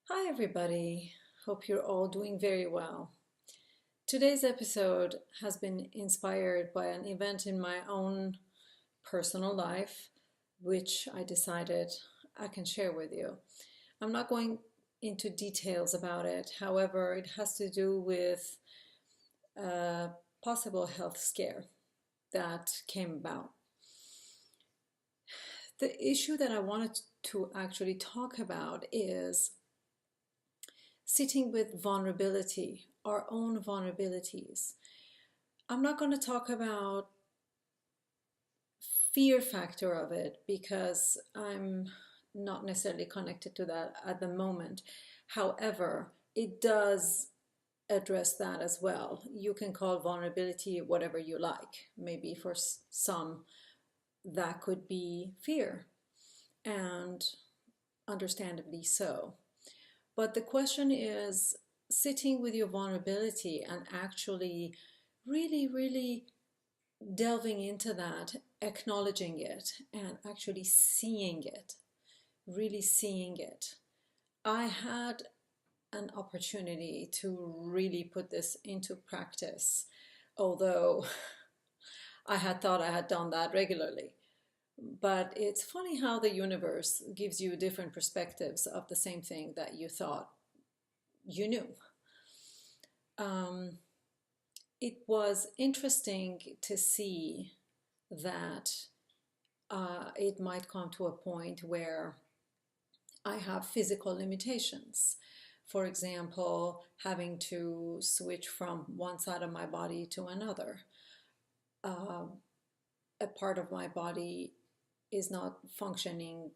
Hi, everybody. Hope you're all doing very well. Today's episode has been inspired by an event in my own personal life, which I decided I can share with you. I'm not going into details about it, however, it has to do with a possible health scare that came about. The issue that I wanted to actually talk about is sitting with vulnerability, our own vulnerabilities. I'm not going to talk about fear factor of it because I'm not necessarily connected to that at the moment. However, it does address that as well. You can call vulnerability whatever you like. Maybe for some that could be fear, and understandably so. But the question is sitting with your vulnerability and actually really delving into that, acknowledging it, and actually seeing it, really seeing it. I had an opportunity to really put this into practice, although I had thought I had done that regularly. But it's funny how the universe gives you different perspectives of the same thing that you thought you knew. Um, it was interesting to see that it might come to a point where I have physical limitations. For example, having to switch from one side of my body to another. Uh, a part of my body is not functioning.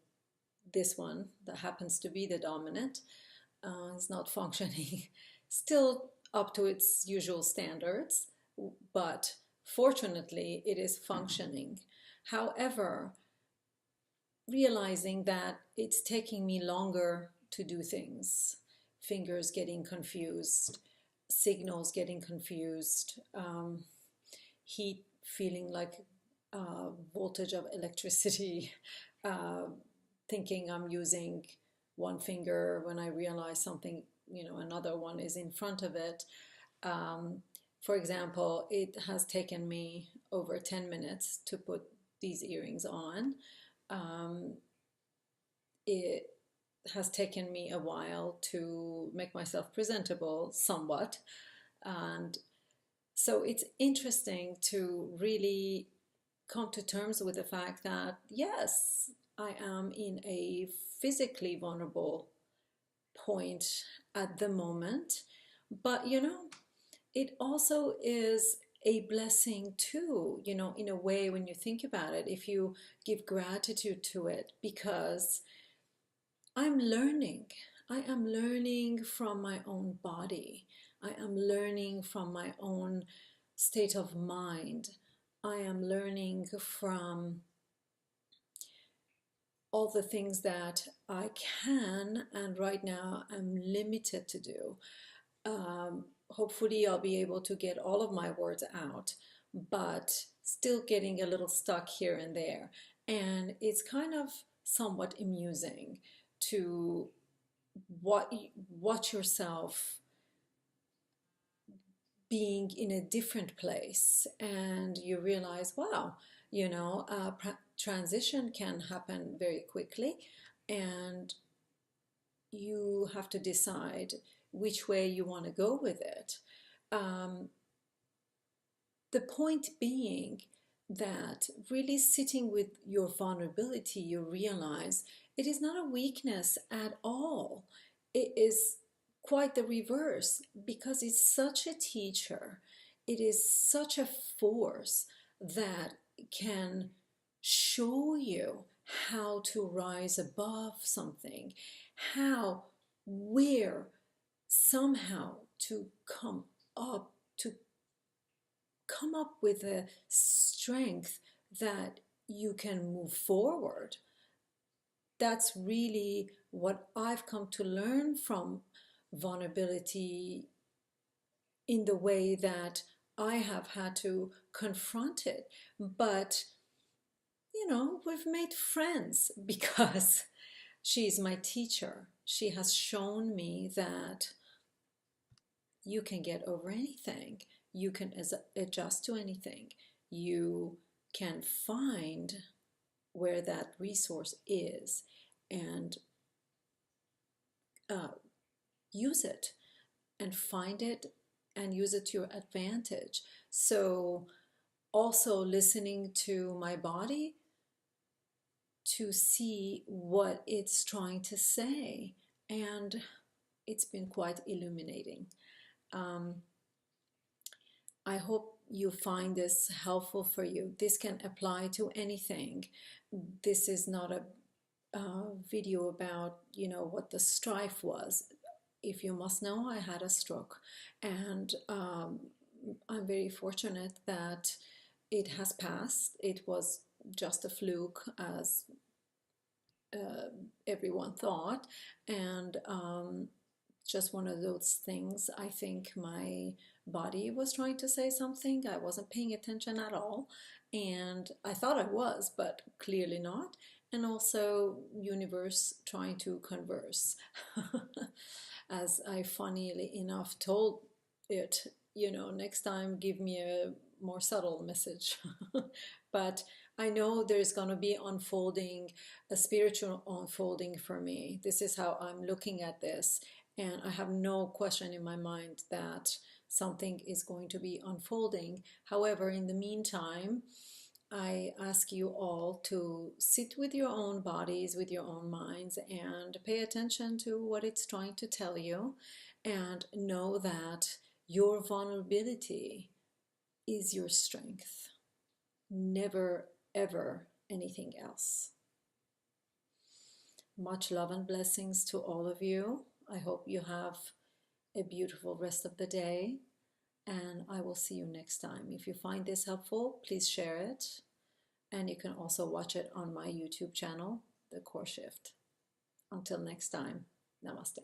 This one that happens to be the dominant is not functioning still up to its usual standards, but fortunately it is functioning. However, realizing that it's taking me longer to do things, fingers getting confused, signals getting confused, heat feeling like voltage of electricity, uh, thinking I'm using one finger when I realize something, another one is in front of it. Um, for example, it has taken me over 10 minutes to put these earrings on. Um, it has taken me a while to make myself presentable somewhat. And so it's interesting to really come to terms with the fact that, yes, I am in a physically vulnerable point at the moment. But, it also is a blessing too, in a way, when you think about it, if you give gratitude to it, because I'm learning. I am learning from my own body. I am learning from my own state of mind. I am learning from all the things that I can, and right now I'm limited to do. Hopefully, I'll be able to get all of my words out, but still getting a little stuck here and there. And it's kind of somewhat amusing to watch yourself being in a different place, and you realize, wow, transition can happen very quickly, and you have to decide which way you want to go with it. Um, the point being that really sitting with your vulnerability, you realize it is not a weakness at all. It is quite the reverse, because it's such a teacher. It is such a force that can show you how to rise above something, how, where, somehow to up, to come up with a strength that you can move forward. That's really what I've come to learn from vulnerability, in the way that I have had to confront it. But, we've made friends because She is my teacher. She has shown me that you can get over anything. You can adjust to anything. You can find where that resource is and use it and find it and use it to your advantage. So also listening to my body to see what it's trying to say, and it's been quite illuminating. I hope you find this helpful for you. This can apply to anything. This is not a video about, what the strife was. If you must know, I had a stroke, and I'm very fortunate that it has passed. It was just a fluke, as everyone thought, and just one of those things. I think my body was trying to say something. I wasn't paying attention at all, and I thought I was, but clearly not. And also universe trying to converse. As I funnily enough told it, next time give me a more subtle message. But I know there's going to be unfolding, a spiritual unfolding for me. This is how I'm looking at this. And I have no question in my mind that something is going to be unfolding. However, in the meantime, I ask you all to sit with your own bodies, with your own minds, and pay attention to what it's trying to tell you, and know that your vulnerability is your strength. Never, ever anything else. Much love and blessings to all of you. I hope you have a beautiful rest of the day, and I will see you next time. If you find this helpful, please share it, and you can also watch it on my YouTube channel, The Core Shift. Until next time, namaste.